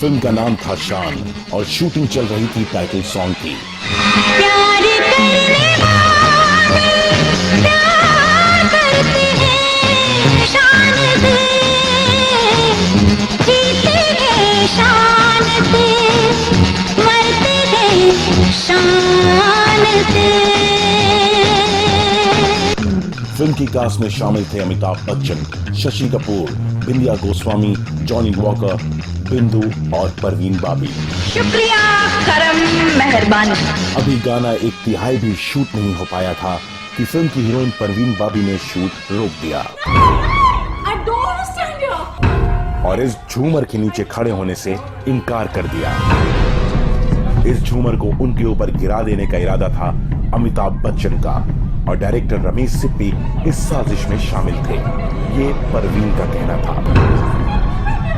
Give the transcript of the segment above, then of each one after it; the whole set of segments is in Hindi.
फिल्म का नाम था शान और शूटिंग चल रही थी टाइटल सॉन्ग की। प्यार करने वाले प्यार करते हैं शान से, जीते हैं शान से, मरते हैं शान से। फिल्म की कास्ट में शामिल थे अमिताभ बच्चन, शशि कपूर, बिंदिया गोस्वामी, जॉनी वॉकर, बिंदु और परवीन बाबी। शुक्रिया, करम, मेहरबानी। अभी गाना एक तिहाई भी शूट नहीं हो पाया था कि फिल्म की हीरोइन परवीन बाबी ने शूट रोक दिया और इस झूमर के नीचे खड़े होने से इनकार कर दिया। इस झूमर को उनके ऊपर गिरा देने का इरादा था अमिताभ बच्चन का और डायरेक्टर रमेश सिप्पी इस साजिश में शामिल थे, ये परवीन का कहना था।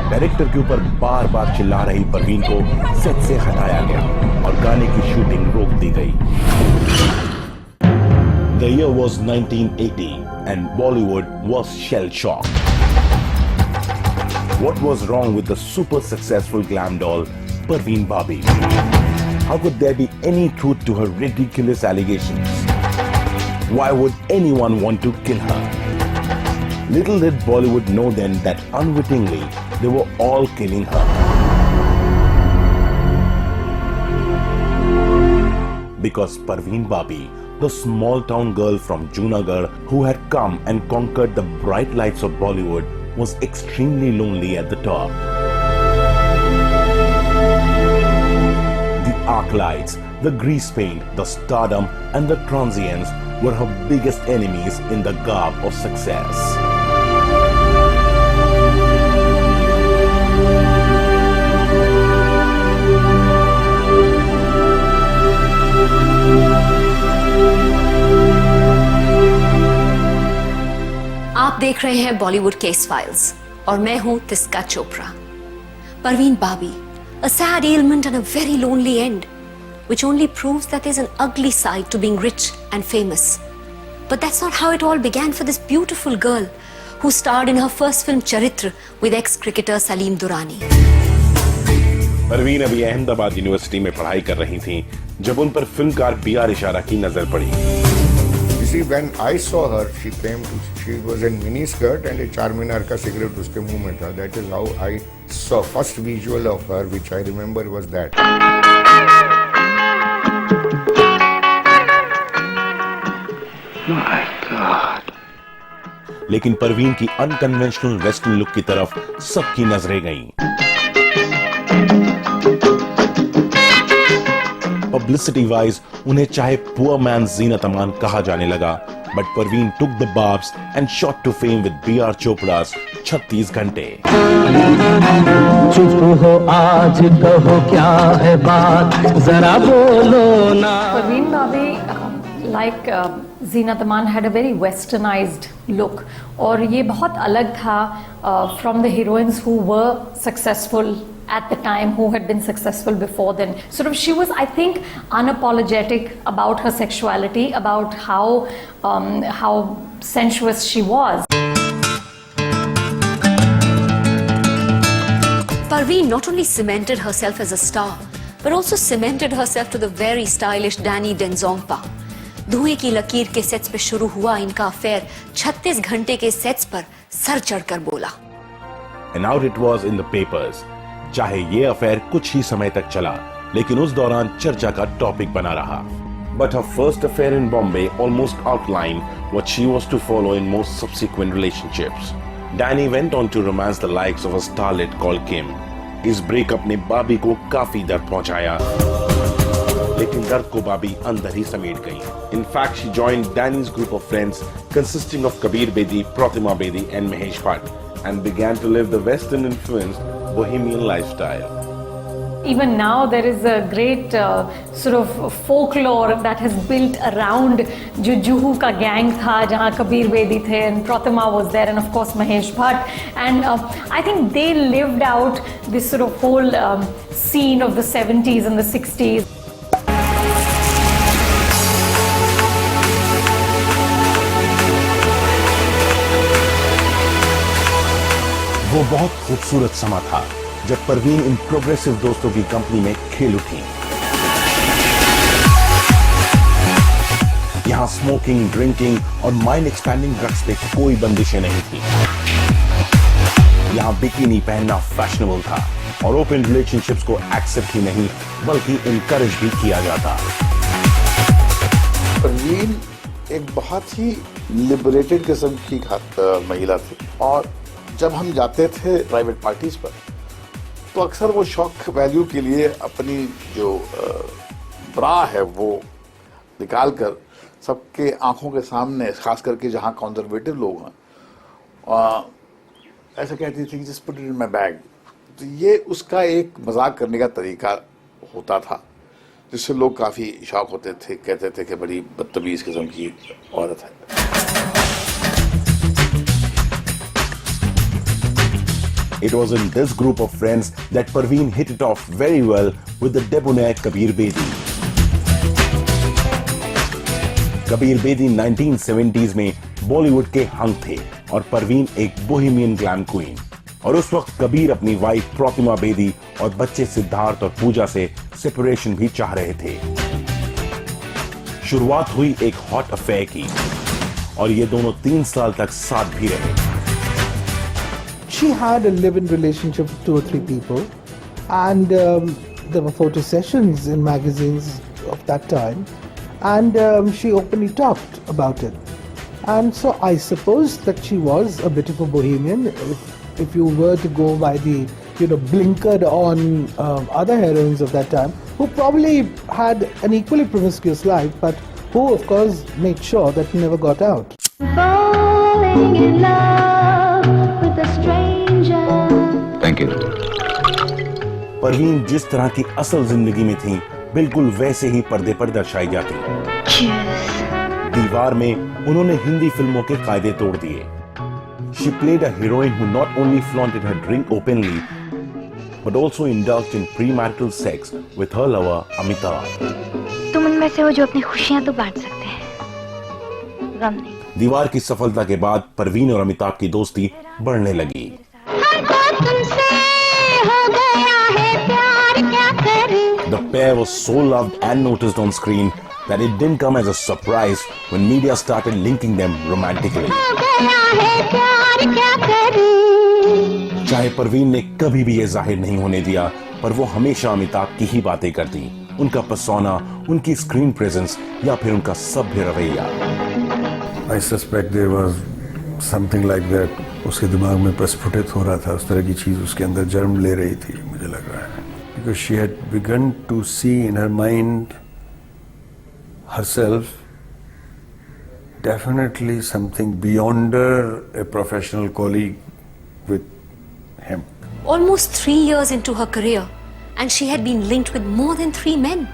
डायरेक्टर के ऊपर बार बार चिल्ला रही परवीन को सेट से हटाया गया और गाने की शूटिंग रोक दी गई। The year was 1980 and Bollywood was shell-shocked. What was wrong with the super successful glam doll Parveen Babi? How could there be any truth to her ridiculous allegations? Why would anyone want to kill her? Little did Bollywood know then that unwittingly they were all killing her. Because Parveen Babi, the small town girl from Junagadh who had come and conquered the bright lights of Bollywood, was extremely lonely at the top. The arc lights, the grease paint, the stardom and the transients were her biggest enemies in the garb of success. आप देख रहे हैं बॉलीवुड केस फाइल्स और मैं हूं तिस्का चोपड़ा। परवीन बाबी, a sad ailment and a very lonely end, which only proves that there's an ugly side to being rich and famous. But that's not how it all began for this beautiful girl who starred in her first film Charitra with ex-cricketer Salim Durrani. Parveen अभी अहमदाबाद यूनिवर्सिटी में पढ़ाई कर रही थीं जब उन पर फिल्मकार बी.आर. इशारा की नजर पड़ी। See, when I saw her, she was in mini skirt and a Charminar का cigarette उसके मुंह में था. That is how I saw first visual of her, which I remember was that. My God. लेकिन परवीन की अनकन्वेंशनल वेस्टर्न लुक की तरफ सबकी नजरें गईं। Publicity wise, उन्हें चाहे poor man's Zeenat Aman कहा जाने लगा, but Parveen took the barbs and shot to fame with B.R. Chopra's 36 घंटे। चुप हो आज कहो क्या है बात जरा बोलो ना। Parveen Babi, like Zeenat Aman, had a very westernized look और ये बहुत अलग था from the heroines who were successful at the time, who had been successful before then. Sort of, she was, I think, unapologetic about her sexuality, about how sensuous she was. Parveen not only cemented herself as a star, but also cemented herself to the very stylish Danny Denzongpa. धुएं की लकीर के सेट्स पे शुरू हुआ इनका अफेयर 36 घंटे के सेट्स पर सर चढ़कर बोला। And out it was in the papers. चाहे ये अफेयर कुछ ही समय तक चला, लेकिन उस दौरान चर्चा का टॉपिक बना रहा। But her first affair in Bombay almost outlined what she was to follow in most subsequent relationships. Danny went on to romance the likes of a starlet called Kim. इस ब्रेकअप ने बाबी को काफी दर्द पहुंचाया, लेकिन दर्द को बाबी अंदर ही समेट गई। In fact, she joined Danny's group of friends consisting of Kabir Bedi, Pratima Bedi and Mahesh Bhatt and began to live the Western influenced bohemian lifestyle. Even now there is a great sort of folklore that has built around जो जुहू का गैंग था जहाँ कबीर बेदी थे and Pratima was there and of course Mahesh Bhatt, and I think they lived out this sort of whole scene of the 70s and the 60s. वो वो बहुत खूबसूरत समा था जब परवीन इन प्रोग्रेसिव दोस्तों की कंपनी में खेल उठी। यहाँ स्मोकिंग, ड्रिंकिंग और माइंड एक्सपैंडिंग ड्रग्स पे कोई बंदिशें नहीं थी। यहाँ बिकिनी पहनना फैशनेबल था और ओपन रिलेशनशिप्स को एक्सेप्ट ही नहीं बल्कि इनकरेज भी किया जाता। परवीन एक बहुत ही लिबरेटेड किस्म की महिला थी और जब हम जाते थे प्राइवेट पार्टीज पर तो अक्सर वो शौक वैल्यू के लिए अपनी जो ब्रा है वो निकाल कर सबके आंखों के सामने, खास करके जहाँ कंजर्वेटिव लोग हैं, ऐसा कहती थी कि just put it in my bag. तो ये उसका एक मजाक करने का तरीका होता था जिससे लोग काफ़ी शौक होते थे, कहते थे कि बड़ी बदतमीज़ किस्म की औरत है। It was in this group of friends that Parveen hit it off very well with the debonair Kabir Bedi. Kabir Bedi 1970s में बॉलीवुड के हंग थे और परवीन एक बोहेमियन ग्लैम क्वीन। और उस वक्त कबीर अपनी वाइफ प्रतिमा बेदी और बच्चे सिद्धार्थ और पूजा से सेपरेशन भी चाह रहे थे। शुरुआत हुई एक हॉट अफेयर की और ये दोनों 3 साल तक साथ भी रहे। She had a live-in relationship with 2 or 3 people, and there were photo sessions in magazines of that time, and she openly talked about it. And so I suppose that she was a bit of a bohemian. If you were to go by the, blinkered on other heroines of that time, who probably had an equally promiscuous life, but who of course made sure that never got out. Falling in love with a stranger. Thank you. Parveen जिस तरह की असल जिंदगी में थी बिल्कुल वैसे ही पर्दे पर दर्शाई जाती। दीवार में उन्होंने हिंदी फिल्मों के कायदे तोड़ दिए। She played a heroine who not only flaunted her drink openly, but also indulged in premarital sex with her lover Amitabh. तुम उनमें से हो जो अपनी खुशियां तो बांट सकते हैं, गम नहीं। दीवार की सफलता के बाद परवीन और अमिताभ की दोस्ती बढ़ने लगी। The pair was so loved and noticed on screen that it didn't come as a surprise when media started linking them romantically. चाहे परवीन ने कभी भी ये जाहिर नहीं होने दिया, पर वो हमेशा अमिताभ की ही बातें करती, उनका पर्सोना, उनकी स्क्रीन प्रेजेंस या फिर उनका सभ्य रवैया। I suspect there was something like that. उसके दिमाग में प्रस्फुटित हो रहा था, उस तरह की चीज उसके अंदर जन्म ले रही थी, मुझे लग रहा है। Because she had begun to see in her mind herself definitely something beyond a professional colleague with him. Almost 3 years into her career and she had been linked with more than 3 men.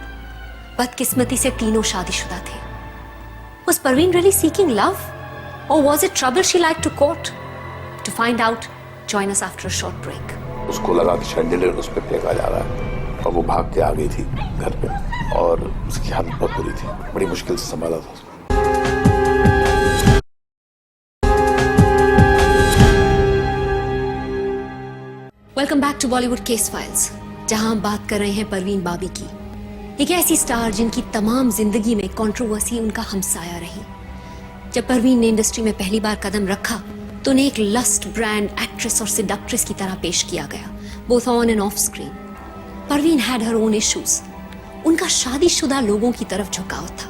बदकिस्मती से तीनों शादीशुदा थे। Was Parveen really seeking love? Or was it trouble she liked to court? To find out, join us after a short break. उसको लगा कि शैंडिलियर उस पर फेंका जा रहा है और वो भाग के आ गई थी घर पे और उसकी हालत बहुत बुरी थी, बड़ी मुश्किल से संभाला था उसको। Welcome back to Bollywood case files, जहां हम बात कर रहे हैं परवीन बाबी की, एक ऐसी स्टार जिनकी तमाम जिंदगी में कंट्रोवर्सी उनका हमसाया रही। जब परवीन ने इंडस्ट्री में पहली बार कदम रखा तो उन्हें एक लस्ट ब्रांड एक्ट्रेस और सिडक्ट्रेस की तरह पेश किया गया, both on end of screen. Parveen had her own issues. उनका शादीशुदा लोगों की तरफ झुकाव था,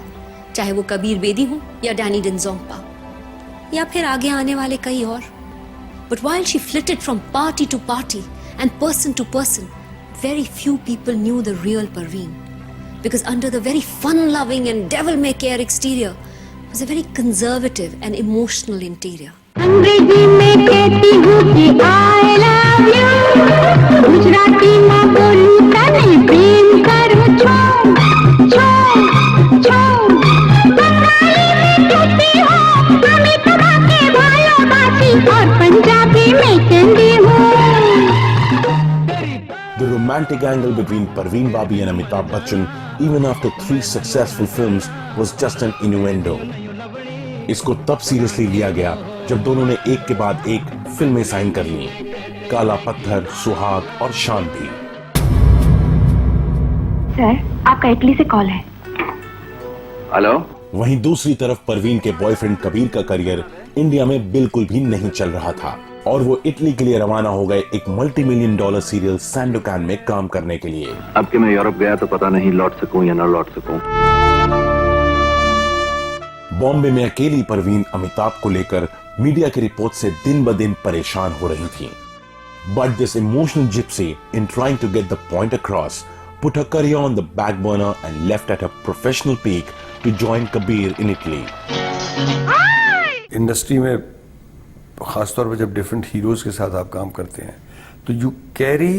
चाहे वो कबीर बेदी हो या डैनी डिंजोंगपा या फिर आगे आने वाले कई और। But while she flitted from party to party and person to person, very few people knew the real Parveen. Because under the very fun-loving and devil-may-care exterior was a very conservative and emotional interior. अंग्रेजी में कहती हूँ कि I love you, गुजराती में बोलूँ तने प्रेम करूँ छो छो छो, बंगाली में कहती हूँ अमिताभ के भालोबासी और पंजाबी में कहती हूँ। The romantic angle between Parveen Babi and Amitabh Bachchan, even after 3 successful films, was just an innuendo. इसको तब सीरियसली लिया गया जब दोनों ने एक के बाद एक फिल्में साइन कर ली, काला पत्थर, सुहाग और शान भी। सर, आपका इटली से कॉल है। हेलो। वहीं दूसरी तरफ परवीन के बॉयफ्रेंड कबीर का करियर इंडिया में बिल्कुल भी नहीं चल रहा था और वो इटली के लिए रवाना हो गए एक $multi-million सीरियल सैंडोकान में काम करने के लिए। अब कि मैं यूरोप गया तो पता नहीं लौट सकूं या ना लौट सकूं। बॉम्बे में अकेली परवीन अमिताभ को लेकर मीडिया की रिपोर्ट से दिन ब दिन परेशान हो रही थी। But this emotional gypsy in trying to get the point across put her career on the back burner and left at her professional peak to join Kabir in Italy. Industry में खासतौर पर जब डिफरेंट हीरोज के साथ आप काम करते हैं तो you carry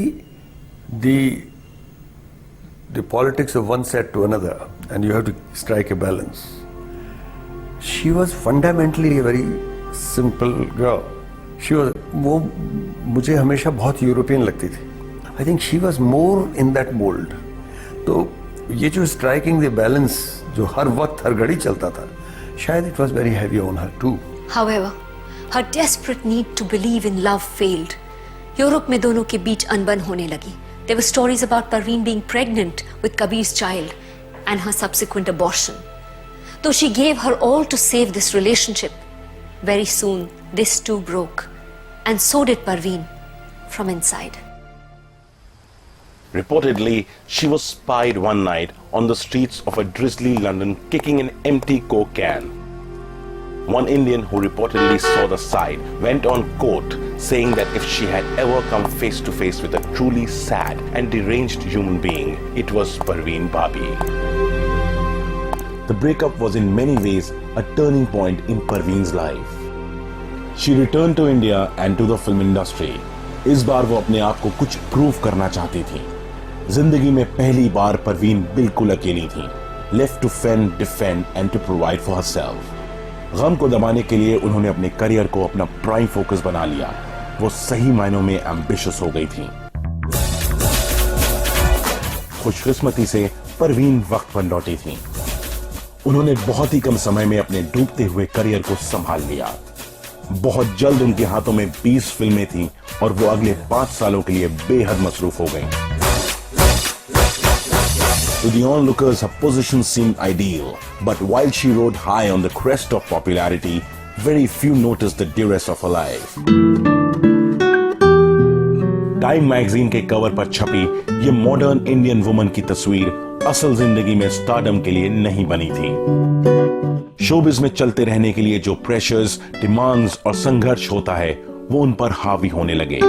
the politics of one set to another and you have to strike a balance. She was fundamentally a very simple girl. She was, वो मुझे हमेशा बहुत यूरोपियन लगती थी. I think she was more in that mould. तो ये जो स्ट्राइकिंग द बैलेंस जो हर वक्त हर घड़ी चलता था, शायद it was very heavy on her too. However, her desperate need to believe in love failed. Europe में दोनों के बीच अनबन होने लगी. There were stories about Parveen being pregnant with Kabir's child and her subsequent abortion. Though she gave her all to save this relationship, very soon this too broke. And so did Parveen from inside. Reportedly, she was spied one night on the streets of a drizzly London kicking an empty Coke can. One Indian who reportedly saw the sight went on court saying that if she had ever come face to face with a truly sad and deranged human being, it was Parveen Babi. The breakup was in many ways a turning point in Parveen's life. She returned to India and to the film industry. इस बार वो अपने आप को कुछ प्रूव करना चाहती थी. जिंदगी में पहली बार परवीन बिल्कुल अकेली थी. Left to fend, defend and to provide for herself. गम को दबाने के लिए उन्होंने अपने करियर को अपना प्राइम फोकस बना लिया. वो सही मायनों में एम्बिशियस हो गई थी. खुशकिस्मती से परवीन वक्त पर लौटी थी. उन्होंने बहुत ही कम समय में अपने डूबते हुए करियर को संभाल लिया. बहुत जल्द उनके हाथों में 20 फिल्में थीं और वो अगले 5 सालों के लिए बेहद मसरूफ हो गईं. To the onlookers, her position seemed ideal, but while she rode high on the crest of popularity, very few noticed the duress of her life. Time magazine के कवर पर छपी ये मॉडर्न इंडियन वुमन की तस्वीर असल जिंदगी में स्टारडम के लिए नहीं बनी थी. शोबिज में चलते रहने के लिए जो प्रेशर्स, डिमांड्स और संघर्ष होता है वो उन पर हावी होने लगे.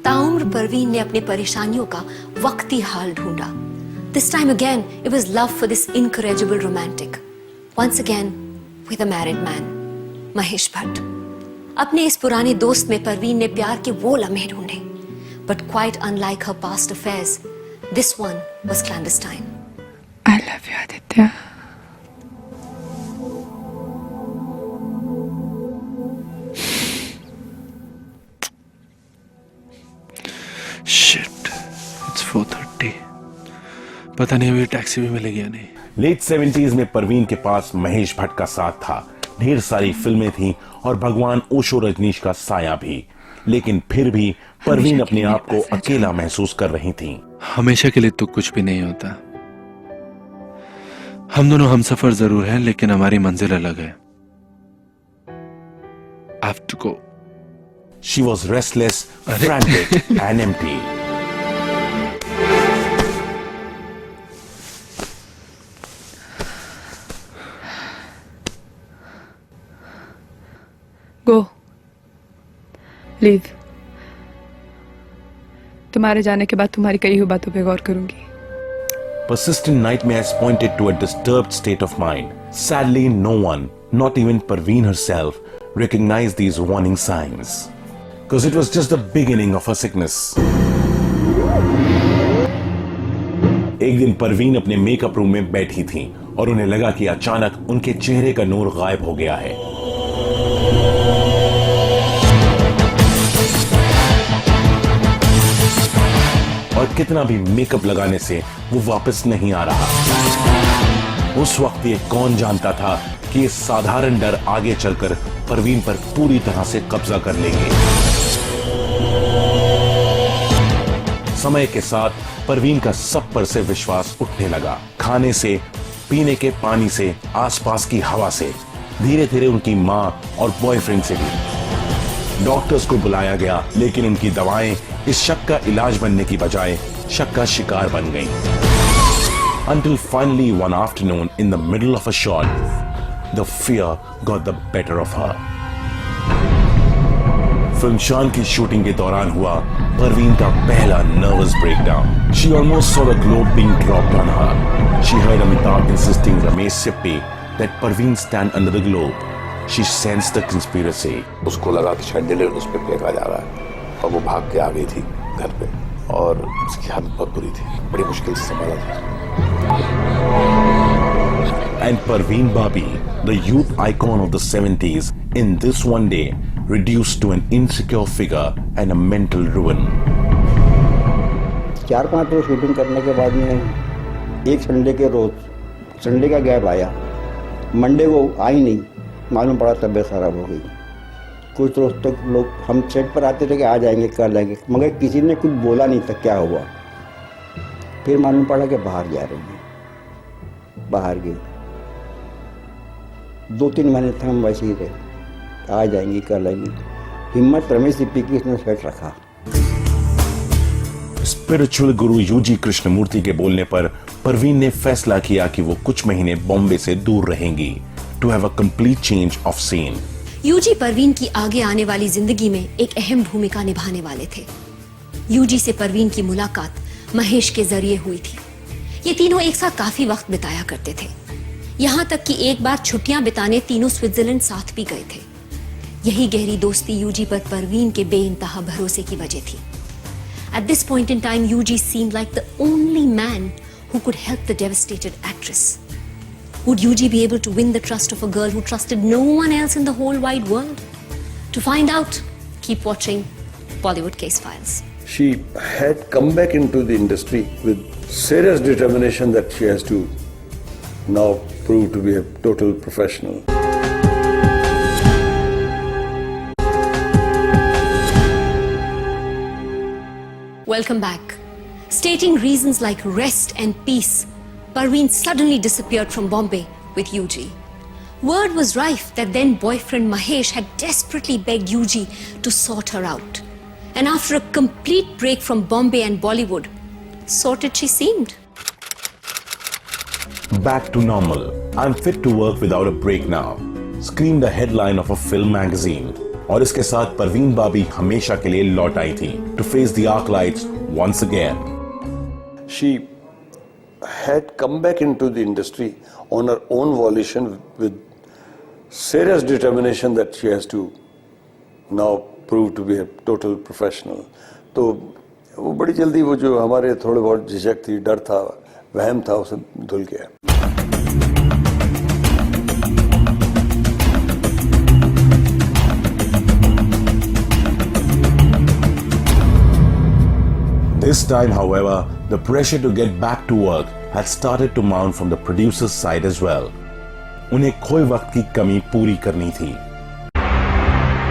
ताउम्र परवीन ने अपनी परेशानियों का वक्ती हाल ढूंढा. This time again, it was love for this incorrigible romantic. Once again, with a married man, Mahesh Bhatt. अपने इस पुराने दोस्त में परवीन ने प्यार के वो लम्हे ढूंढे. But quite unlike her past affairs, this one was clandestine. I love you, Aditya. Shit, it's 4:30. पता नहीं अभी टैक्सी भी मिलेगी या नहीं. लेट 70s में परवीन के पास महेश भट्ट का साथ था. ढेर सारी फिल्में थीं और भगवान ओशो रजनीश का साया भी. लेकिन फिर भी परवीन अपने आप को अकेला महसूस कर रही थी. हमेशा के लिए तो कुछ भी नहीं होता. हम दोनों हमसफर जरूर हैं लेकिन हमारी मंजिल अलग है. I have to go. She was restless, frantic and empty. Go. Leave. तुम्हारे जाने के बाद तुम्हारी कही हुई बातों पे गौर करूंगी. Persistent nightmares pointed to a disturbed state of mind. Sadly, no one, not even Parveen herself, recognized these warning signs. Because it was just the beginning of her sickness. एक दिन परवीन अपने मेकअप रूम में बैठी थी और उन्हें लगा कि अचानक उनके चेहरे का नूर गायब हो गया है. और कितना भी मेकअप लगाने से वो वापस नहीं आ रहा. उस वक्त ये कौन जानता था कि ये साधारण डर आगे चलकर परवीन पर पूरी तरह से कब्जा कर लेंगे। समय के साथ परवीन का सब पर से विश्वास उठने लगा। खाने से, पीने के पानी से, आसपास की हवा से, धीरे धीरे उनकी माँ और बॉयफ्रेंड से भी। डॉक्टर्स को बुलाया गया, लेकिन उनकी दवाएं इस शक का इलाज बनने की बजाय शक का शिकार बन गईं। Until finally one afternoon in the middle of a shot, the fear got the better of her. Film शान की शूटिंग के दौरान हुआ परवीन का पहला nervous breakdown. She almost saw the globe being dropped on her. She heard Amitabh insisting Ramesh Sippy that Parveen stand under the globe. She sensed the conspiracy. उसको लगा कि शैंडिलियर उस पर फेंका जा रहा है और वो भाग के आ गई थी घर पे और उसकी हालत बहुत बुरी थी, बड़ी मुश्किल से संभाला था। And Parveen Babi, the youth icon of the 70s, in this one day reduced to an insecure figure and a mental ruin. 4-5 रोज शूटिंग करने के बाद में एक संडे के रोज संडे का गैप आया, मंडे को आई नहीं, मालूम पड़ा तबीयत खराब हो गई। कुछ रोज तक लोग हम सेट पर आते थे कि आ जाएंगे कर लेंगे, मगर किसी ने कुछ बोला नहीं था क्या हुआ। फिर मालूम पड़ा कि बाहर जा रही है, बाहर गई। 2-3 महीने तक हम वैसे ही रहे, आ जाएंगी कर लेंगी। हिम्मत रमेश सिप्पी की इसने सेट रखा। स्पिरिचुअल गुरु यूजी कृष्णमूर्ति के बोलने पर परवीन ने फैसला किया कि वो कुछ महीने बॉम्बे से दूर रहेंगी, to have a complete change of scene. UG Parveen की आगे आने वाली जिंदगी में एक अहम भूमिका निभाने वाले थे। यूजी से परवीन की मुलाकात महेश के जरिए हुई थी। ये तीनों एक साथ काफी वक्त बिताया करते थे, यहाँ तक कि एक बार छुट्टियां बिताने तीनों स्विट्जरलैंड साथ भी गए थे। यही गहरी दोस्ती यूजी पर परवीन के बेइंतहा भरोसे की वजह थी। At this point in time, Yuji seemed like the only man who could help the devastated actress. Would Yuji be able to win the trust of a girl who trusted no one else in the whole wide world? To find out, keep watching Bollywood Case Files. She had come back into the industry with serious determination that she has to now prove to be a total professional. Welcome back. Stating reasons like rest and peace, Parveen suddenly disappeared from Bombay with Yuji. Word was rife that then boyfriend Mahesh had desperately begged Yuji to sort her out. And after a complete break from Bombay and Bollywood, sorted she seemed. Back to normal. I'm fit to work without a break now. Screamed the headline of a film magazine. और इसके साथ परवीन बाबी हमेशा के लिए लौट आई थी to face the arc lights once again. She had come back into the industry on her own volition with serious determination that she has to now prove to be a total professional. तो वो बड़ी जल्दी वो जो हमारे थोड़े बहुत झिझक थी, डर था, वहम था, वो सब धुल गया। This time, however, the pressure to get back to work had started to mount from the producer's side as well. उन्हें खोए वक्त की कमी पूरी करनी थी।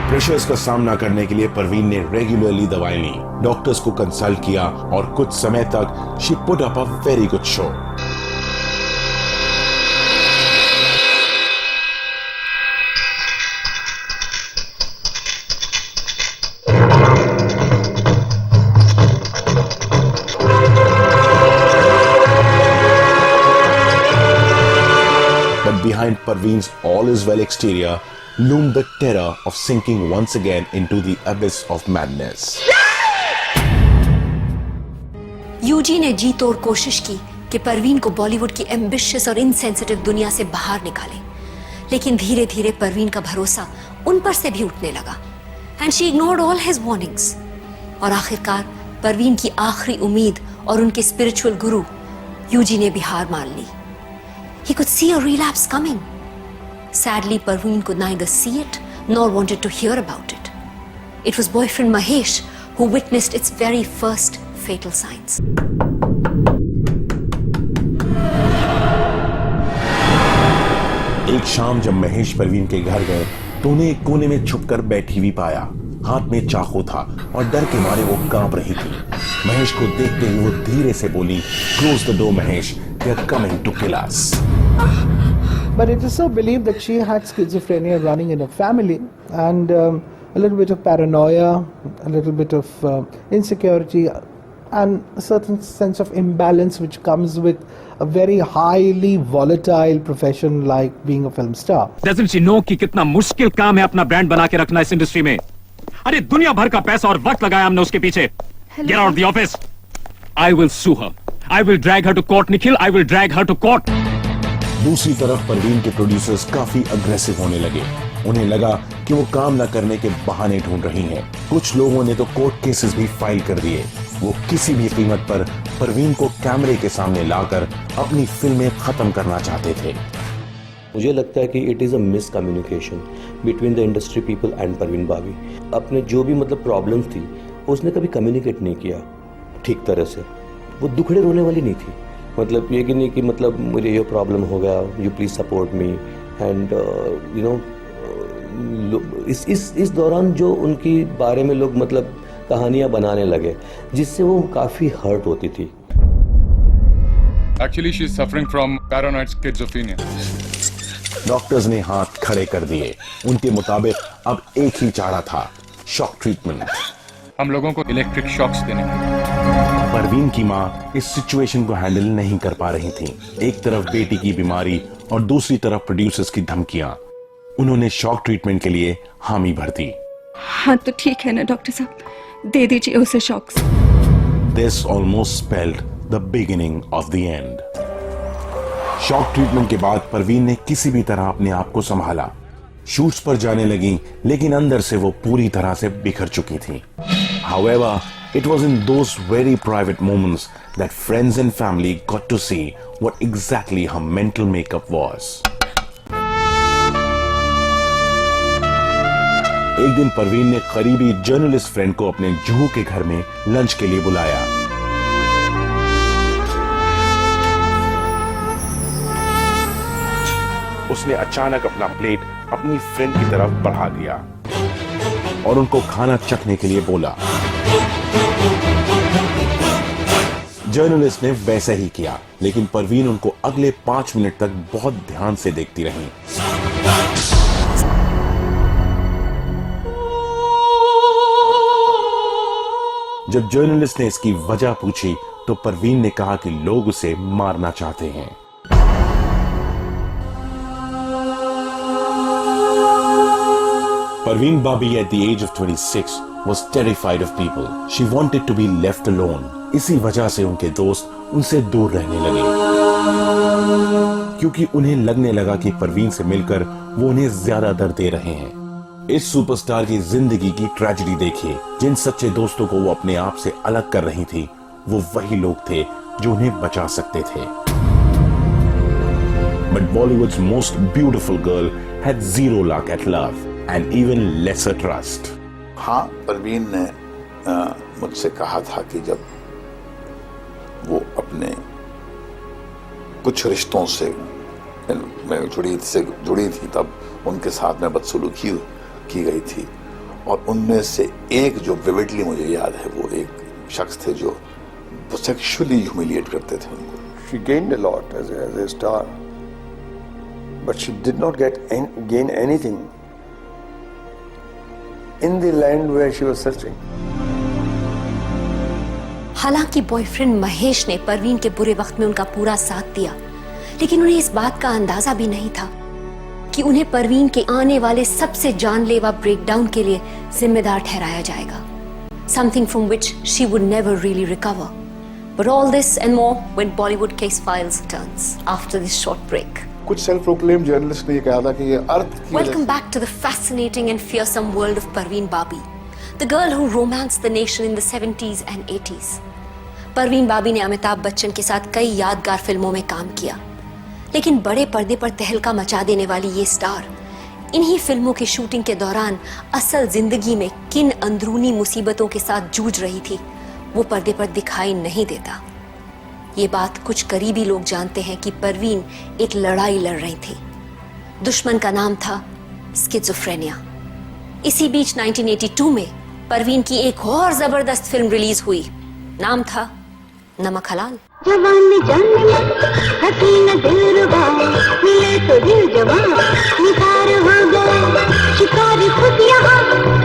प्रेशर्स का सामना करने के लिए परवीन ने रेगुलरली दवाएं ली, डॉक्टर्स को कंसल्ट किया और कुछ समय तक she put up a very good show. Behind Parveen's all-is-well exterior loomed the terror of sinking once again into the abyss of madness. UG ने जी तोड़ कोशिश की कि परवीन को बॉलीवुड की एम्बिशियस और इनसेंसिटिव दुनिया से बाहर निकाले, लेकिन धीरे धीरे परवीन का भरोसा उन पर से भी उठने लगा and she ignored all his warnings. और आखिरकार परवीन की आखिरी उम्मीद और उनके स्पिरिचुअल गुरु यूजी ने भी हार मान ली। He could see a relapse coming. Sadly, Parveen could neither see it nor wanted to hear about it. It was boyfriend Mahesh who witnessed its very first fatal signs. एक शाम जब महेश परवीन के घर गए तो उन्हें एक कोने में छुपकर बैठी हुई पाया। हाथ में चाकू था और डर के मारे वो कांप रही थी। महेश को देखते ही वो धीरे से बोली, "Close the door, Mahesh. They're coming to kill us." But it is so believed that she had schizophrenia running in her family, and a little bit of paranoia, a little bit of insecurity, and a certain sense of imbalance which comes with a very highly volatile profession like being a film star. Doesn't she know कि कितना मुश्किल काम है अपना ब्रांड बना के रखना इस इंडस्ट्री में? अरे दुनिया भर का पैसा और वक्त लगाया हमने उसके पीछे। Get out of the office. I will sue her. I will drag her to court, Nikhil. I will drag her to court. दूसरी तरफ परवीन के प्रोड्यूसर्स काफी अग्रेसिव होने लगे। उन्हें लगा कि वो काम न करने के बहाने ढूंढ रही हैं। कुछ लोगों ने तो कोर्ट केसेस भी फाइल कर दिए। वो किसी भी कीमत पर परवीन को कैमरे के सामने लाकर अपनी फिल्में खत्म करना चाहते थे। मुझे लगता है कि it is a miscommunication between the industry people and Parveen Babi. अपने जो भी मतलब प्रॉब्लम्स थी उसने कभी कम्युनिकेट नहीं किया ठीक तरह से। वो दुखड़े रोने वाली नहीं थी। मतलब ये कि नहीं कि मतलब मुझे ये प्रॉब्लम हो गया, you please support me, and you know इस दौरान जो उनकी बारे में लोग मतलब कहानियां बनाने लगे जिससे वो काफ़ी हर्ट होती थी। Actually, she is suffering from paranoid schizophrenia. Doctors ने हाथ खड़े कर दिए। उनके मुताबिक अब एक ही चारा था, शॉक ट्रीटमेंट। हम लोगों को इलेक्ट्रिक शॉक्स देने। परवीन की माँ इस सिचुएशन को हैंडल नहीं कर पा रही थी। एक तरफ बेटी की बीमारी और दूसरी तरफ प्रोड्यूसर्स की धमकियां। उन्होंने शॉक ट्रीटमेंट के लिए हामी भर दी। हाँ तो ठीक है ना डॉक्टर साहब, दे दीजिए उसे shocks. This almost spelled the beginning of the end. Shock treatment के बाद परवीन ने किसी भी तरह अपने आप को संभाला। शूट्स पर जाने लगी, लेकिन अंदर से वो पूरी तरह से बिखर चुकी थी। However, it was in those very private moments that friends and family got to see what exactly her mental makeup was. एक दिन परवीन ने करीबी जर्नलिस्ट फ्रेंड को अपने जुहू के घर में लंच के लिए बुलाया। उसने अचानक अपना प्लेट अपनी फ्रेंड की तरफ बढ़ा दिया और उनको खाना चखने के लिए बोला। जर्नलिस्ट ने वैसा ही किया, लेकिन परवीन उनको अगले 5 मिनट तक बहुत ध्यान से देखती रही। जब जर्नलिस्ट ने इसकी वजह पूछी तो परवीन ने कहा कि लोग उसे मारना चाहते हैं। Parveen Babi at the age of 26 was terrified of people. She wanted to be left alone. इसी वजह से उनके दोस्त उनसे दूर रहने लगे, क्योंकि उन्हें लगने लगा कि परवीन से मिलकर वो उन्हें ज्यादा दर्द दे रहे हैं। इस सुपरस्टार की जिंदगी की ट्रेजेडी देखिए। जिन सच्चे दोस्तों को वो अपने आप से अलग कर रही थी, वो वही लोग थे जो उन्हें बचा सकते थे। But Bollywood's most beautiful girl had zero luck at love and even lesser trust. हाँ, परवीन ने मुझसे कहा था कि जब वो अपने कुछ रिश्तों से जुड़ी थी तब उनके साथ में बदसलूकी की गई थी, और उनमें से एक जो विविडली मुझे याद है, वो एक शख्स थे जो सेक्सुअली ह्यूमिलिएट करते थे उनको। She gained a lot as a star, but she did not gain anything in the land where she was searching. हालांकि बॉयफ्रेंड महेश ने परवीन के बुरे वक्त में उनका पूरा साथ दिया, लेकिन उन्हें इस बात का अंदाजा भी नहीं था कि उन्हें परवीन के आने वाले सबसे जानलेवा ब्रेकडाउन के लिए जिम्मेदार ठहराया जाएगा। Something from which she would never really recover. But all this and more when Bollywood Case Files returns after this short break. कुछ सेल्फ प्रोक्लेम जर्नलिस्ट ने ये कहा था कि ये अर्थ की Welcome back to the fascinating and fearsome world of Parveen Babi, the girl who romanced the nation in the 70s and 80s. Parveen बाबी ने अमिताभ बच्चन के साथ कई यादगार फिल्मों में काम किया, लेकिन बड़े पर्दे पर तहलका मचा देने वाली ये स्टार इन्हीं फिल्मों की शूटिंग के दौरान असल जिंदगी में किन अंदरूनी मुसीबतों के साथ जूझ रही थी, वो पर्दे पर दिखाई नहीं देता। ये बात कुछ करीबी लोग जानते हैं कि परवीन एक लड़ाई लड़ रही थी, दुश्मन का नाम था स्किज़ोफ्रेनिया। इसी बीच 1982 में परवीन की एक और जबरदस्त फिल्म रिलीज हुई, नाम था नमक हलाल। जवान जान हसीना दिलरुबा मिले तो दिल जवान निसार हो गया, शिकारी खुद यहाँ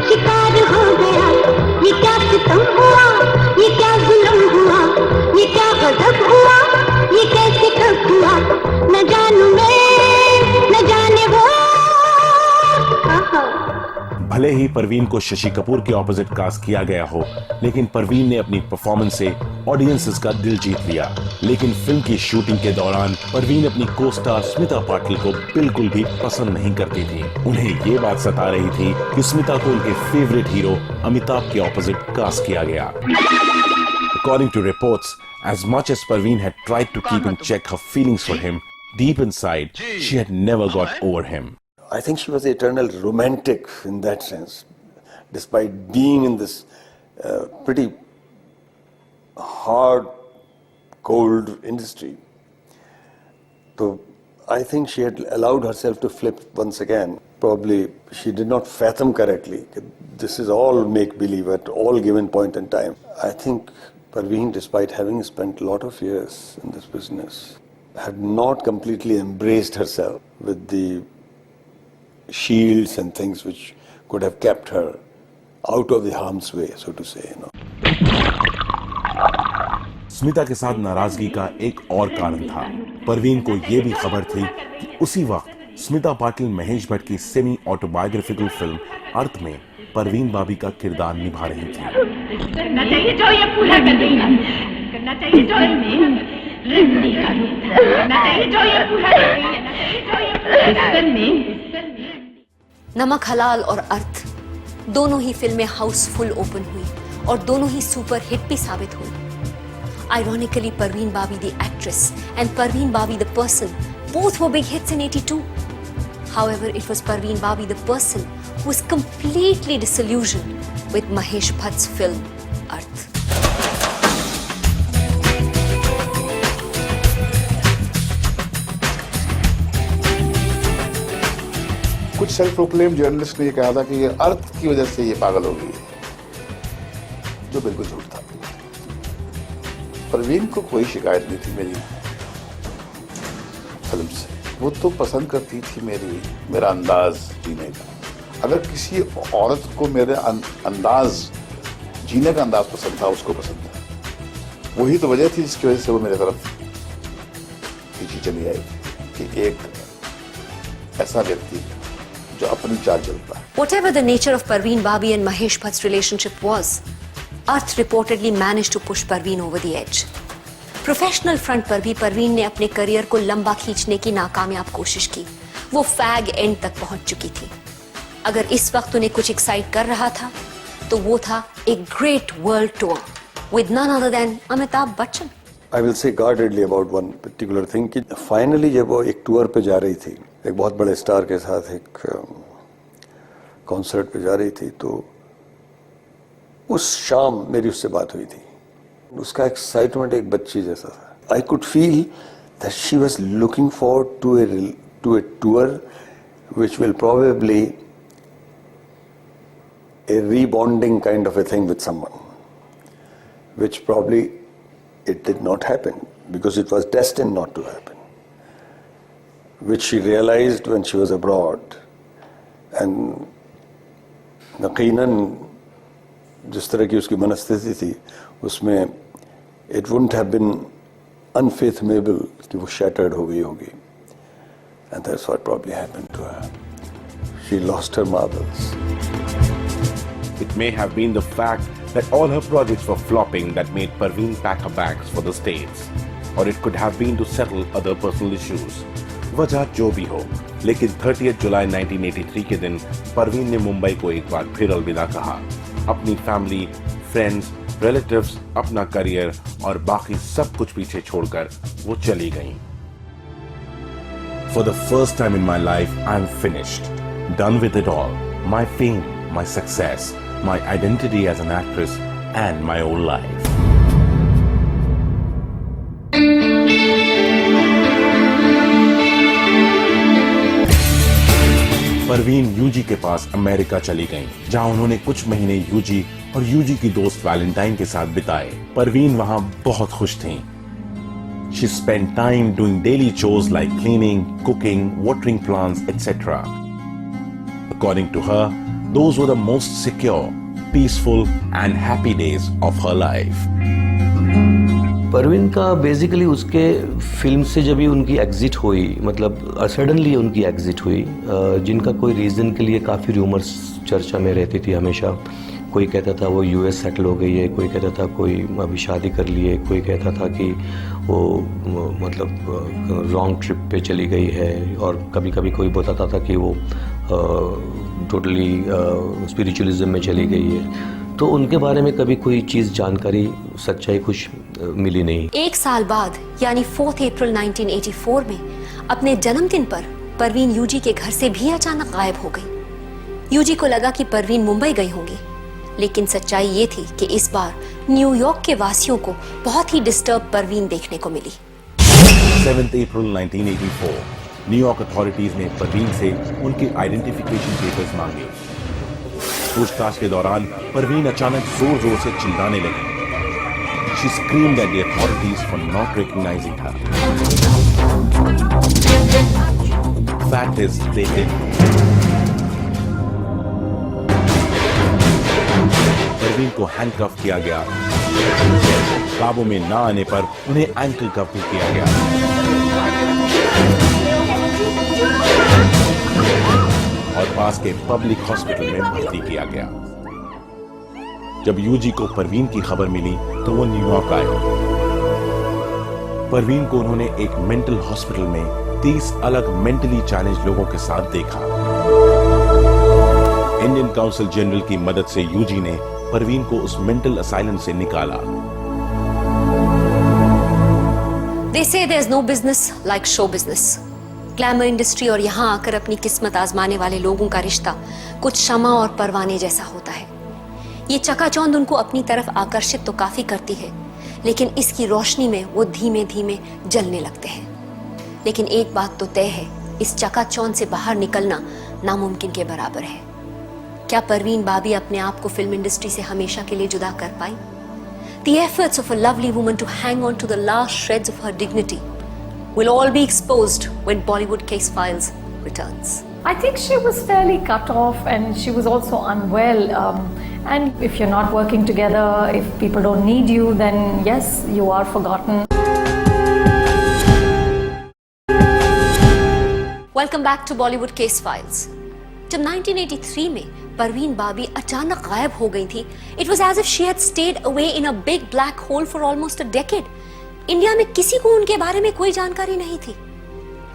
शिकार हो गया। ये क्या सितम हुआ, ये क्या जुल्म हुआ, ये क्या गजब हुआ, ये कैसे कब हुआ, न जानू मैं न जाने वो। भले ही परवीन को शशि कपूर के ऑपोजिट कास्ट किया गया हो, लेकिन परवीन ने अपनी परफॉर्मेंस से ऑडियंसेस का दिल जीत लिया। लेकिन फिल्म की शूटिंग के दौरान परवीन अपनी को स्टार स्मिता पाटिल को बिल्कुल भी पसंद नहीं करती थी। उन्हें ये बात सता रही थी कि स्मिता को उनके फेवरेट हीरो अमिताभ के ऑपोजिट कास्ट किया गया। According to reports, as much as Parveen had tried to keep in check her feelings for him, deep inside, she had never got over him. I think she was the eternal romantic in that sense, despite being in this pretty hard, cold industry. So I think she had allowed herself to flip once again. Probably she did not fathom correctly. This is all make-believe at all given point in time. I think Parveen, despite having spent a lot of years in this business, had not completely embraced herself with the shields and things which could have kept her out of the harm's way, so to say, you know. Smita के साथ नाराजगी का एक और कारण था। परवीन को यह भी खबर थी कि उसी वक्त स्मिता पाटिल महेश भट्ट की सेमी ऑटोबायोग्राफिकल फिल्म अर्थ में परवीन बाबी का किरदार निभा रही थी। नमक हलाल और अर्थ दोनों ही फिल्में हाउसफुल ओपन हुई और दोनों ही सुपर हिट भी साबित हुई। Ironically, Parveen Babi the actress and Parveen Babi the person both were big hits in 82. However, it was Parveen Babi the person who was completely disillusioned with Mahesh Bhatt's film Arth. कुछ सेल्फ प्रोक्लेम जर्नलिस्ट ने ये कहा था कि ये अर्थ की वजह से ये पागल हो गई है, जो बिल्कुल झूठ था। परवीन को कोई शिकायत नहीं थी मेरी फिल्म से, वो तो पसंद करती थी मेरा अंदाज जीने का। अगर किसी औरत को मेरे अंदाज जीने का अंदाज पसंद था, उसको पसंद था, वही तो वजह थी जिसकी वजह से वो मेरे तरफ खींची चली आई कि एक ऐसा व्यक्ति जो अपनी चाल चलता है। Whatever the nature of Parveen Babi and Mahesh Bhatt's relationship was, Arth reportedly managed to push Parveen over the edge. Professional front पर भी परवीन ने अपने करियर को लंबा खींचने की नाकामयाब कोशिश की। वो फैग एंड तक पहुंच चुकी थी। अगर इस वक्त उन्हें कुछ एक्साइट कर रहा था तो वो था एक great world tour with none other than Amitabh Bachchan. I will say guardedly about one particular thing कि फाइनली जब वो एक टूर पे जा रही थी, एक बहुत बड़े स्टार के साथ एक कॉन्सर्ट पे जा रही थी, तो उस शाम मेरी उससे बात हुई थी। उसका एक्साइटमेंट एक बच्ची जैसा था। I could feel that she was looking forward to a tour which will probably a rebonding kind of a thing with someone, which probably it did not happen because it was destined not to happen, which she realized when she was abroad. And यकीनन जिस तरह की उसकी मनस्थिति थी उसमें it wouldn't have been unfathomable कि वो shattered हो गई होगी, and that's what probably happened to her. She lost her marbles. It may have been the fact that all her projects were flopping that made Parveen pack her bags for the States, or it could have been to settle other personal issues. वजह जो भी हो, लेकिन 30 जुलाई 1983 के दिन परवीन ने मुंबई को एक बार फिर अलविदा कहा। अपनी फैमिली, फ्रेंड्स, रिलेटिव्स, अपना करियर और बाकी सब कुछ पीछे छोड़कर वो चली गईं। For the first time in my life, I'm finished, done with it all. My fame, my success, my identity as an actress, and my own life. Parveen UG के पास अमेरिका चली गईं, जहां उन्होंने कुछ महीने यूजी और यूजी की दोस्त वैलेंटाइन के साथ बिताए। परवीन वहां बहुत खुश थीं। She spent time doing daily chores like cleaning, cooking, watering plants, etc. According to her, those were the most secure, peaceful and happy days of her life. Parveen का बेसिकली उसके फिल्म से जब भी उनकी एग्जिट हुई, मतलब सडनली उनकी एग्जिट हुई, जिनका कोई रीज़न के लिए काफ़ी रूमर्स चर्चा में रहती थी हमेशा। कोई कहता था वो यूएस सेटल हो गई है, कोई कहता था कोई अभी शादी कर ली है, कोई कहता था कि वो मतलब रॉन्ग ट्रिप पे चली गई है, और कभी कभी कोई बताता था कि वो टोटली स्पिरिचुअलिज्म में चली गई है। तो उनके बारे में कभी कोई चीज़ जानकारी सच्चाई कुछ मिली नहीं। एक साल बाद यानी 4 अप्रैल 1984 में अपने जन्मदिन पर परवीन यूजी के घर से भी अचानक गायब हो गई। यूजी को लगा कि परवीन मुंबई गई होंगी, लेकिन सच्चाई ये थी कि इस बार न्यूयॉर्क के वासियों को बहुत ही डिस्टर्ब परवीन देखने को मिली। 7 अप्रैल 1984 न्यूयॉर्क अथॉरिटीज ने परवीन से उनके आइडेंटिफिकेशन पेपर्स मांगे। पूछताछ के दौरान परवीन अचानक जोर जोर से चिल्लाने लगी। She screamed at the authorities for not recognizing her. Fact is, they did. Parveen को हैंडकफ किया गया। काबू में ना आने पर उन्हें एंकल कफ भी किया गया। और पास के पब्लिक हॉस्पिटल में भर्ती किया गया। जब यूजी को परवीन की खबर मिली तो वो न्यूयॉर्क आए। परवीन को उन्होंने एक मेंटल हॉस्पिटल में 30 अलग मेंटली चैलेंज लोगों के साथ देखा। इंडियन काउंसिल जनरल की मदद से यूजी ने परवीन को उस मेंटल असाइलम से निकाला। They say there's no business like show business. Glamour industry और यहाँ आकर अपनी किस्मत आजमाने वाले लोगों का रिश्ता कुछ शमा और परवाने जैसा होता है। ये चकाचौंध उनको अपनी तरफ आकर्षित तो काफी करती है, लेकिन इसकी रोशनी में वो धीमे धीमे जलने लगते हैं। लेकिन एक बात तो तय है, इस चकाचौंध से बाहर निकलना नामुमकिन के बराबर है। क्या परवीन बाबी अपने आप को फिल्म इंडस्ट्री से हमेशा के लिए जुदा कर पाई? The efforts of a lovely woman to hang on to the last shreds of her dignity will all be exposed when Bollywood Case Files returns. I think she was fairly cut off, and she was also unwell. And if you're not working together, if people don't need you, then yes, you are forgotten. Welcome back to Bollywood Case Files. जब 1983 में परवीन बाबी अचानक गायब हो गई थी, it was as if she had stayed away in a big black hole for almost a decade. India में किसी को उनके बारे में कोई जानकारी नहीं थी.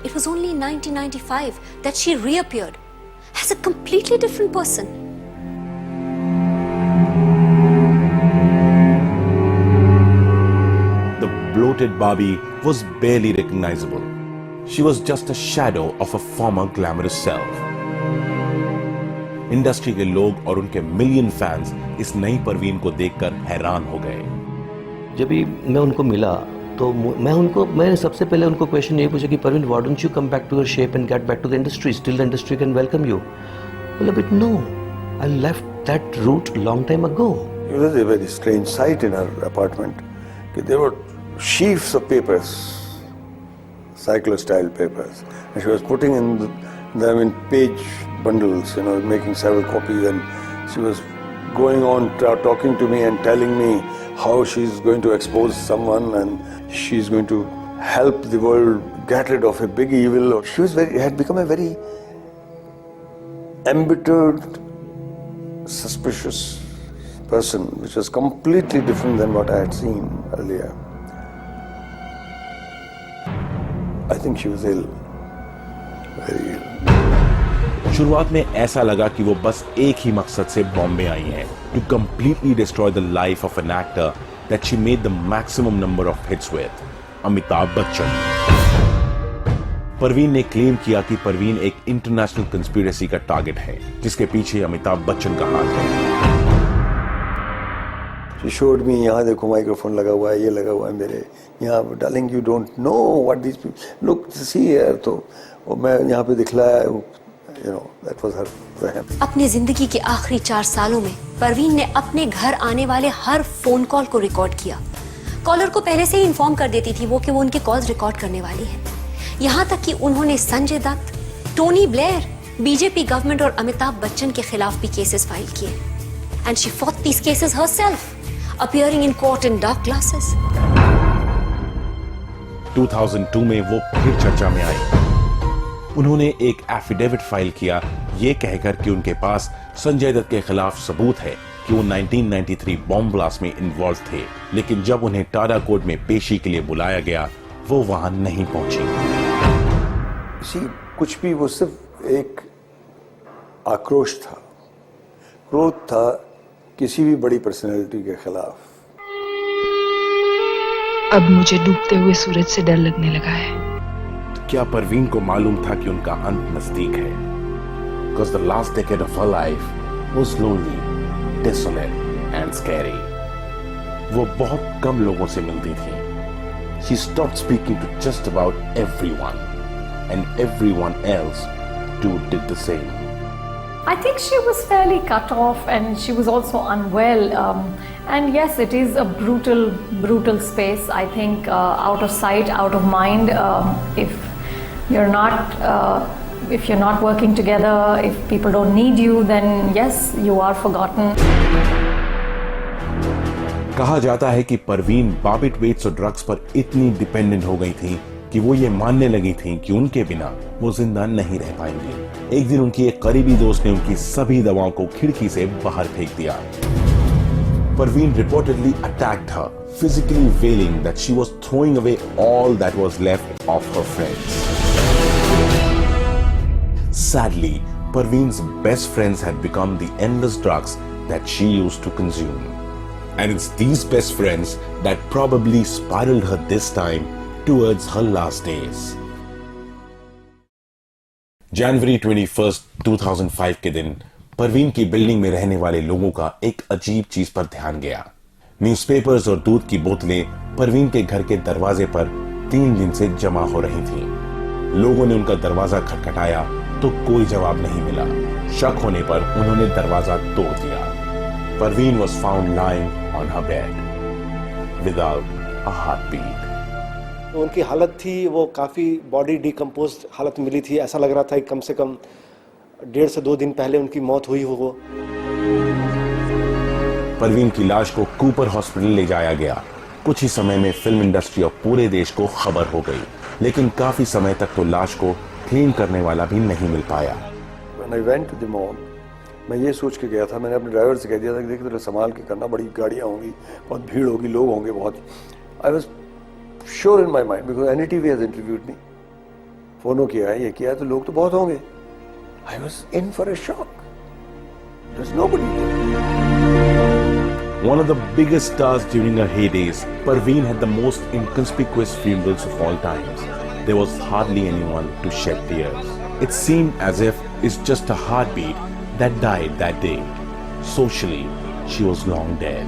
It was only in 1995 that she reappeared as a completely different person. The bloated Barbie was barely recognizable. She was just a shadow of a former glamorous self. Industry के लोग और उनके मिलियन फैंस इस नई परवीन को देखकर हैरान हो गए। जब भी मैं उनको मिला तो मैंने सबसे पहले उनको क्वेश्चन ये पूछा कि Parveen, why don't you come back to your shape and get back to the industry? Still the industry can welcome you. बोला, but no, I left that route long time ago. It was a very strange sight in her apartment. There were sheafs of papers, cyclo-style papers, and she was putting them in page bundles, making several copies, and she was going on talking to me and telling me how she's going to expose someone and she's going to help the world get rid of a big evil. She had become a very embittered, suspicious person, which was completely different than what I had seen earlier. I think she was ill, very ill. शुरुआत में ऐसा लगा कि वो बस एक ही मकसद से बॉम्बे आई हैं, to completely destroy the life of an actor that she made the maximum number of hits with, Amitabh Bachchan. Parveen ने क्लेम किया कि परवीन एक इंटरनेशनल कंस्पिरेसी का टारगेट है, जिसके पीछे अमिताभ बच्चन का हाथ है। She showed me, यहाँ देखो माइक्रोफोन लगा हुआ है, ये लगा हुआ है मेरे यहाँ। Darling, you don't know what these people look, see here। तो मैं यहाँ पे दिखलाया, that was her वहम. अपनी जिंदगी के आखिरी 4 सालों में परवीन ने अपने घर आने वाले हर फोन कॉल को रिकॉर्ड किया. कॉलर को पहले से ही इन्फॉर्म कर देती थी वो कि वो उनके कॉल्स रिकॉर्ड करने वाली है. यहाँ तक कि उन्होंने Sanjay Dutt, Tony Blair, BJP government और अमिताभ बच्चन के खिलाफ भी केसेस फाइल किए. And she fought these cases herself, appearing in court in dark glasses. 2002 में वो फिर चर्चा में आई. उन्होंने एक एफिडेविट फाइल किया ये कहकर कि उनके पास संजय दत्त के खिलाफ सबूत है कि वो 1993 बॉम्ब ब्लास्ट में इन्वॉल्व थे. लेकिन जब उन्हें टाडा कोर्ट में पेशी के लिए बुलाया गया वो वहां नहीं पहुंची. कुछ भी, वो सिर्फ एक आक्रोश था, क्रोध था किसी भी बड़ी पर्सनैलिटी के खिलाफ. अब मुझे डूबते हुए सूरज से डर लगने लगा है. क्या परवीन को मालूम था कि उनका अंत नजदीक है? Because the last decade of her life was lonely, desolate and scary. वो बहुत कम लोगों से मिलती थी. She stopped speaking to just about everyone, and everyone else too did the same. I think she was fairly cut off, and she was also unwell. And yes, it is a brutal space. I think out of sight, out of mind. If you're not working together, if people don't need you, then yes, you are forgotten. कहा जाता है कि परवीन बॉबी वेट्स और ड्रग्स पर इतनी डिपेंडेंट हो गई थी कि वो ये मानने लगी थी कि उनके बिना वो जिंदा नहीं रह पाएंगी. एक दिन उनकी एक करीबी दोस्त ने उनकी सभी दवाओं को खिड़की से बाहर फेंक दिया. Parveen reportedly attacked her, physically wailing that she was throwing away all that was left of her friends. Sadly, Parveen's best friends had become the endless drugs that she used to consume. And it's these best friends that probably spiraled her this time towards her last days. January 21st, 2005 के दिन परवीन की बिल्डिंग में रहने वाले लोगों का एक अजीब चीज पर ध्यान गया. न्यूज़पेपर्स और दूध की बोतलें परवीन के घर के दरवाजे पर 3 दिन से जमा हो रही थीं. लोगों ने उनका दरवाजा खटखटाया तो कोई जवाब नहीं मिला. शक होने पर उन्होंने दरवाजा तोड़ दिया. Parveen was found lying on her bed without a heartbeat. उनकी हालत थी वो काफ़ी बॉडी डिकम्पोज हालत मिली थी. ऐसा लग रहा था कि कम से कम 1.5 से 2 दिन पहले उनकी मौत हुई हो. परवीन की लाश को कूपर हॉस्पिटल ले जाया गया. कुछ ही समय में फिल्म इंडस्ट्री और पूरे देश को खबर हो गई. लेकिन काफी समय तक तो लाश को क्लीन करने वाला भी नहीं मिल पाया. When I went to the morgue, मैं ये सोच के गया था, मैंने अपने ड्राइवर से कह दिया था कि देख तेरा संभाल के करना, बड़ी गाड़ियाँ होंगी, बहुत भीड़ होगी, लोग होंगे बहुत. I was sure in my mind because NDTV has interviewed me. फोनो किया है, ये किया है, तो लोग तो बहुत होंगे. I was in for a shock. There's nobody there. One of the biggest stars during her heydays, Parveen had the most inconspicuous funerals of all times. There was hardly anyone to shed tears. It seemed as if it's just a heartbeat that died that day. Socially, she was long dead.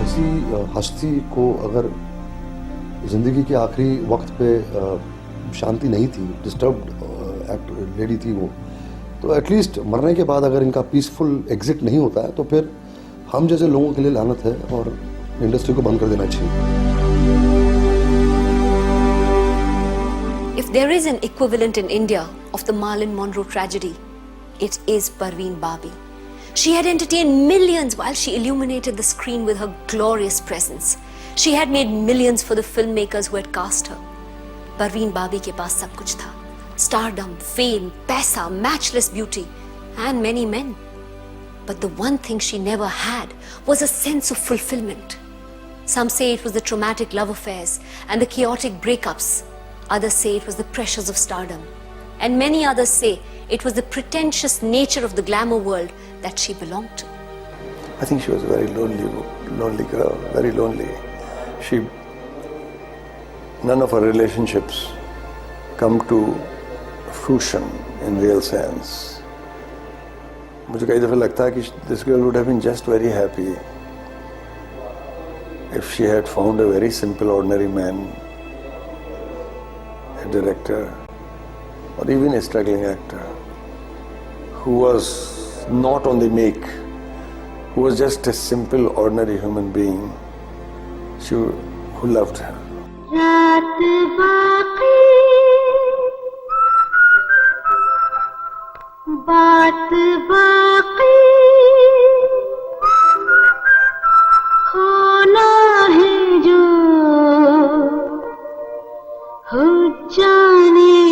ऐसी हस्ती को अगर जिंदगी के आखिरी वक्त पे शांति नहीं थी, डिस्टर्ब्ड लेडी थी वो, तो एटलीस्ट मरने के बाद अगर इनका पीसफुल एग्जिट नहीं होता है तो फिर हम जैसे लोगों के लिए लानत है और इंडस्ट्री को बंद कर देना चाहिए. If there is an equivalent in India of the Marilyn Monroe tragedy, it is Parveen Babi. She had entertained millions while she illuminated the screen with her glorious presence. She had made millions for the filmmakers who had cast her. Parveen Babi के पास सब कुछ था. Stardom, fame, paisa, matchless beauty, and many men. But the one thing she never had was a sense of fulfillment. Some say it was the traumatic love affairs and the chaotic breakups. Others say it was the pressures of stardom. And many others say it was the pretentious nature of the glamour world that she belonged to. I think she was a very lonely girl, very lonely. None of her relationships come to fruition in real sense. मुझे कई दफ़े लगता है कि this girl would have been just very happy if she had found a very simple, ordinary man a director, or even a struggling actor who was not on the make, who was just a simple, ordinary human being, who loved her. रात बाकी बात बाकी होना है जो हो जाने